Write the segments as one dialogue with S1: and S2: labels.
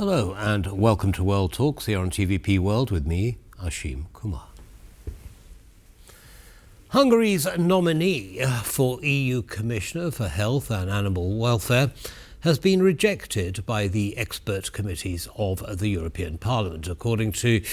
S1: Hello and welcome to World Talks here on TVP World with me, Ashim Kumar. Hungary's nominee for EU Commissioner for Health and Animal Welfare has been rejected by the expert committees of the European Parliament. According to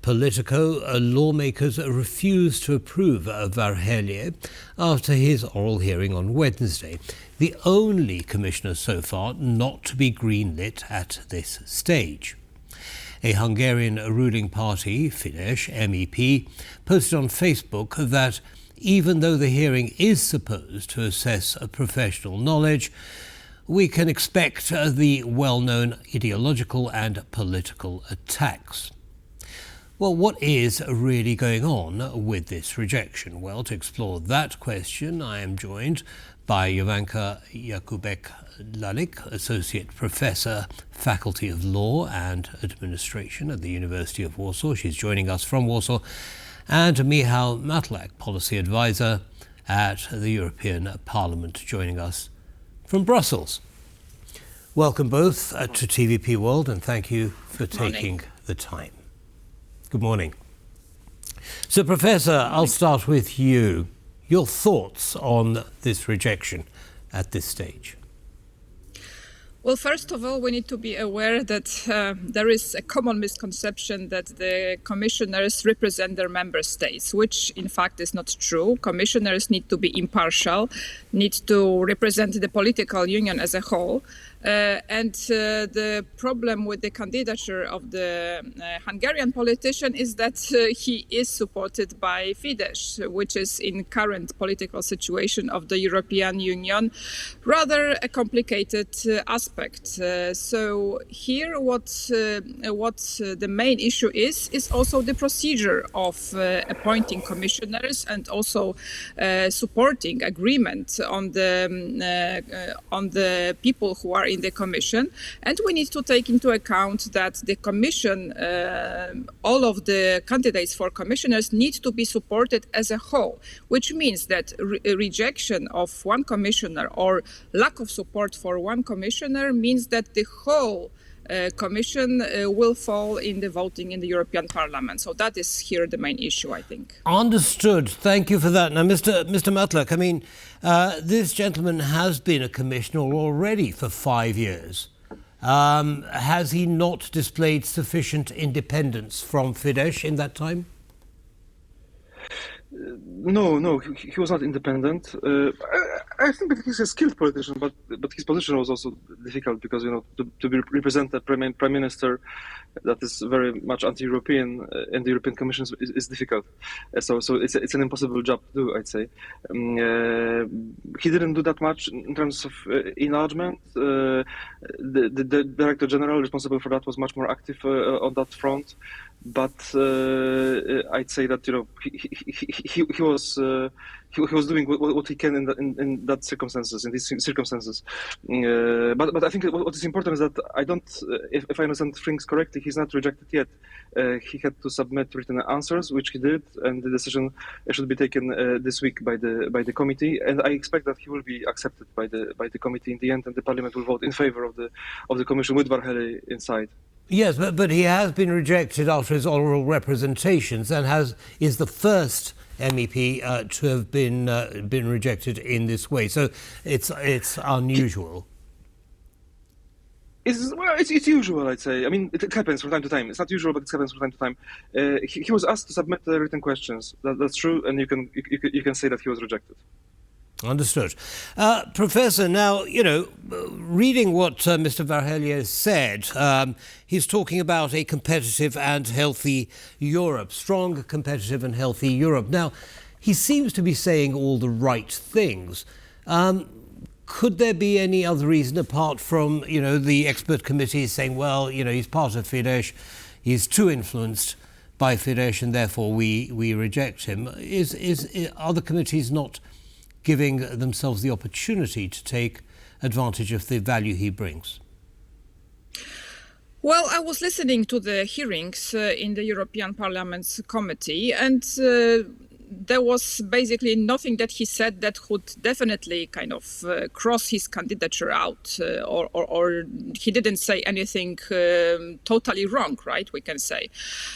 S1: Politico, lawmakers refused to approve Várhelyi after his oral hearing on Wednesday, the only commissioner so far not to be greenlit at this stage. A Hungarian ruling party, Fidesz MEP, posted on Facebook that even though the hearing is supposed to assess professional knowledge, we can expect the well-known ideological and political attacks. Well, what is really going on with this rejection? Well, to explore that question, I am joined by Jowanka Jakubek-Lalik, Associate Professor, Faculty of Law and Administration at the University of Warsaw. She's joining us from Warsaw. And Michał Matlak, Policy Advisor at the European Parliament, joining us from Brussels. Welcome both to TVP World, and thank you for taking the time. Good morning. So, Professor, I'll start with you. Your thoughts on this rejection at this stage?
S2: Well, first of all, we need to be aware that there is a common misconception that the commissioners represent their member states, which in fact is not true. Commissioners need to be impartial, need to represent the political union as a whole. The problem with the candidature of the Hungarian politician is that he is supported by Fidesz, which is in current political situation of the European Union rather a complicated aspect. So here what the main issue is also the procedure of appointing commissioners and also supporting agreement on the people who are in the Commission. And we need to take into account that the Commission, all of the candidates for commissioners need to be supported as a whole, which means that rejection of one commissioner or lack of support for one commissioner means that the whole Commission will fall in the voting in the European Parliament. So that is here the main issue, I think.
S1: Understood. Thank you for that. Now, Mr. Matlak, I mean, this gentleman has been a commissioner already for 5 years. Has he not displayed sufficient independence from Fidesz in that time?
S3: No, he was not independent. I think that he's a skilled politician, but his position was also difficult because to represent a prime minister that is very much anti-European in the European Commission is difficult. So it's an impossible job to do, I'd say. He didn't do that much in terms of enlargement. The Director General responsible for that was much more active on that front. But I'd say that he was doing what he can in these circumstances. But I think what is important is that I don't, if I understand things correctly, he's not rejected yet. He had to submit written answers, which he did, and the decision should be taken this week by the committee. And I expect that he will be accepted by the committee in the end, and the Parliament will vote in favor of the Commission with Várhelyi inside.
S1: Yes, but he has been rejected after his oral representations and is the first MEP to have been rejected in this way. So it's unusual.
S3: It's usual, I'd say. I mean, it happens from time to time. It's not usual, but it happens from time to time. He was asked to submit written questions. That's true, and you can say that he was rejected.
S1: Understood. Professor, now, reading what Mr. Várhelyi has said, he's talking about a competitive and healthy Europe, strong, competitive and healthy Europe. Now, he seems to be saying all the right things. Could there be any other reason apart from, the expert committee saying, well, he's part of Fidesz, he's too influenced by Fidesz, and therefore we reject him? Are the committees not giving themselves the opportunity to take advantage of the value he brings?
S2: Well, I was listening to the hearings in the European Parliament's committee, and there was basically nothing that he said that would definitely kind of cross his candidature out, or he didn't say anything totally wrong, right? We can say.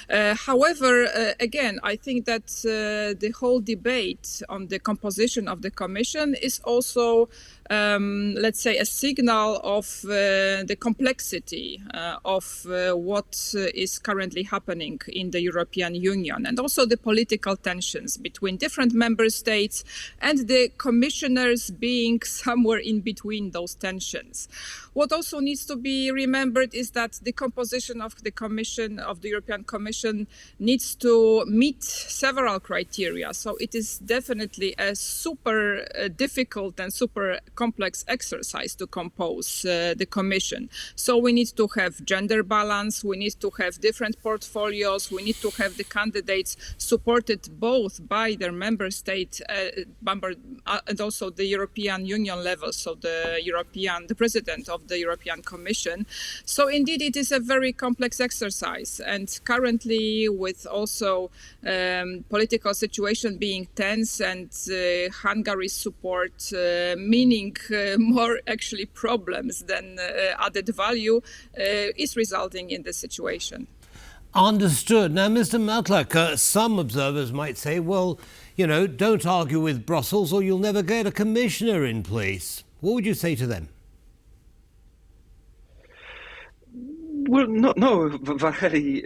S2: However, again, I think that the whole debate on the composition of the Commission is also, let's say, a signal of the complexity of what is currently happening in the European Union, and also the political tensions between different member states and the commissioners being somewhere in between those tensions. What also needs to be remembered is that the composition of the Commission, of the European Commission, needs to meet several criteria. So it is definitely a super difficult and super complex exercise to compose the Commission. So we need to have gender balance, we need to have different portfolios, we need to have the candidates supported both by their member state and also the European Union level, so the president of the European Commission. So indeed, it is a very complex exercise. And currently, with also political situation being tense and Hungary's support meaning more actually problems than added value, is resulting in this situation.
S1: Understood. Now, Mr. Matlak, some observers might say, well, don't argue with Brussels or you'll never get a commissioner in place. What would you say to them?
S3: Well, no, Varhelyi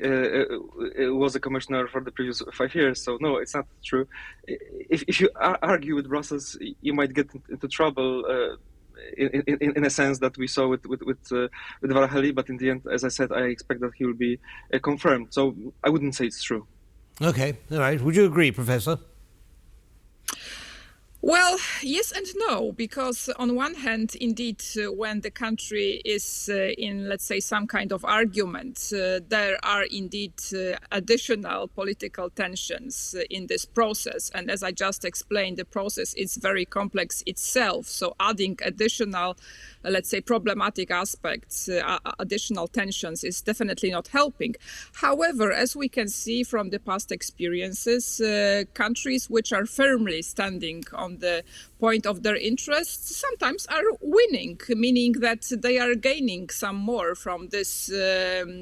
S3: was a commissioner for the previous 5 years, so no, it's not true. If you argue with Brussels, you might get into trouble in a sense that we saw with Varhelyi, but in the end, as I said, I expect that he will be confirmed. So I wouldn't say it's true.
S1: Okay, all right. Would you agree, Professor?
S2: Well, yes and no, because on one hand, indeed, when the country is in, let's say, some kind of argument, there are indeed additional political tensions in this process. And as I just explained, the process is very complex itself. So adding additional, let's say, problematic aspects, additional tensions is definitely not helping. However, as we can see from the past experiences, countries which are firmly standing on the point of their interests sometimes are winning, meaning that they are gaining some more from this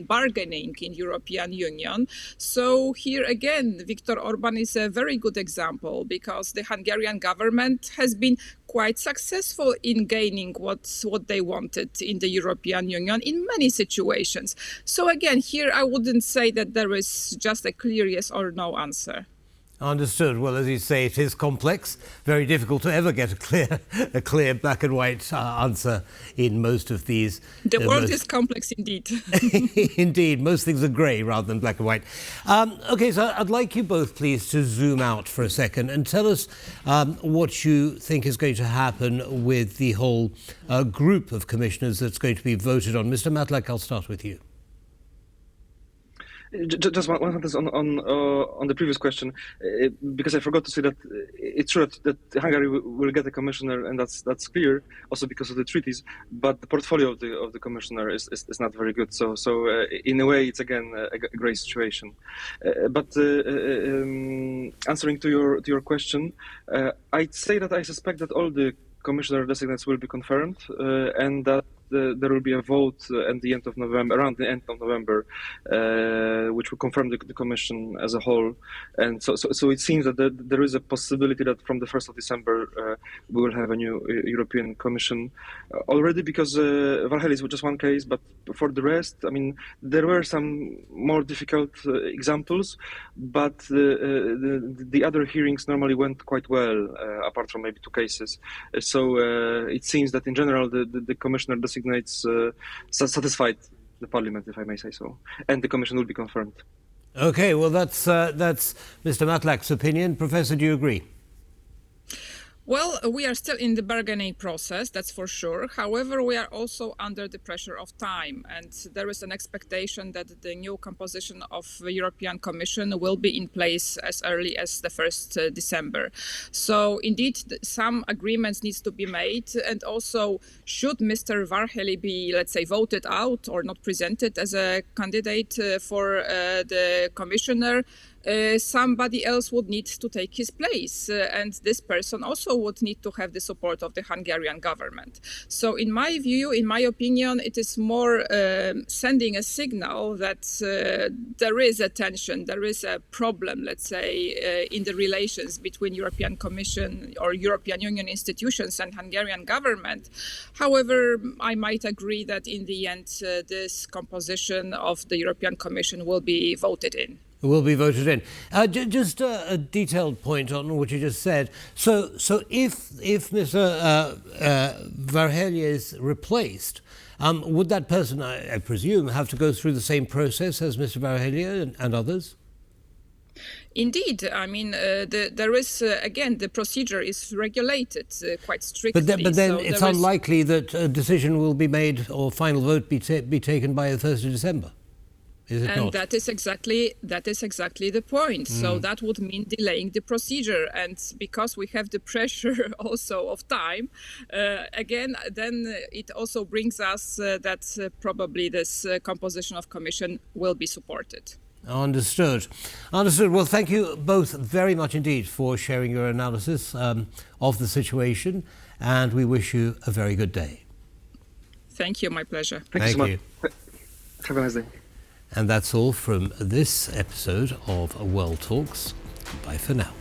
S2: bargaining in European Union. So here again, Viktor Orban is a very good example, because the Hungarian government has been quite successful in gaining what they wanted in the European Union in many situations. So again, here I wouldn't say that there is just a clear yes or no answer.
S1: Understood. Well, as you say, it is complex, very difficult to ever get a clear black and white answer in most of these.
S2: The world is complex indeed.
S1: Indeed, most things are grey rather than black and white. Okay, so I'd like you both, please, to zoom out for a second and tell us what you think is going to happen with the whole group of commissioners that's going to be voted on. Mr. Matlak, I'll start with you.
S3: Just one sentence on the previous question, because I forgot to say that it's true that Hungary will get a commissioner, and that's clear, also because of the treaties. But the portfolio of the commissioner is not very good. So in a way, it's again a great situation. But answering to your question, I'd say that I suspect that all the commissioner designates will be confirmed, and that there will be a vote at the end of November, around the end of November, which will confirm the Commission as a whole. And so it seems that there is a possibility that from the 1st of December we will have a new European Commission already, because Varhelyi is just one case, but for the rest, I mean, there were some more difficult examples, but the other hearings normally went quite well, apart from maybe 2 cases. So it seems that in general the Commissioner designates satisfied the Parliament, if I may say so, and the Commission will be confirmed.
S1: Okay, well that's Mr. Matlak's opinion. Professor, do you agree?
S2: Well, we are still in the bargaining process, that's for sure. However, we are also under the pressure of time, and there is an expectation that the new composition of the European Commission will be in place as early as the 1st December. So indeed, some agreements needs to be made, and also should Mr. Varhelyi be, let's say, voted out or not presented as a candidate for the commissioner, somebody else would need to take his place. And this person also would need to have the support of the Hungarian government. So in my view, in my opinion, it is more sending a signal that there is a tension, there is a problem, let's say, in the relations between European Commission or European Union institutions and Hungarian government. However, I might agree that in the end, this composition of the European Commission will be voted in.
S1: Will be voted in. Just a detailed point on what you just said. So if Mr. Varhelyi is replaced, would that person, I presume, have to go through the same process as Mr. Varhelyi and others?
S2: Indeed, I mean, there is, again, the procedure is regulated quite strictly.
S1: But then it's unlikely that a decision will be made or final vote be taken by the 1st of December.
S2: And that is exactly the point. So that would mean delaying the procedure. And because we have the pressure also of time, again, then it also brings us that probably this composition of commission will be supported.
S1: Understood. Well, thank you both very much indeed for sharing your analysis of the situation, and we wish you a very good day.
S2: Thank you. My pleasure.
S3: Thank you so much. Have a nice day.
S1: And that's all from this episode of World Talks. Bye for now.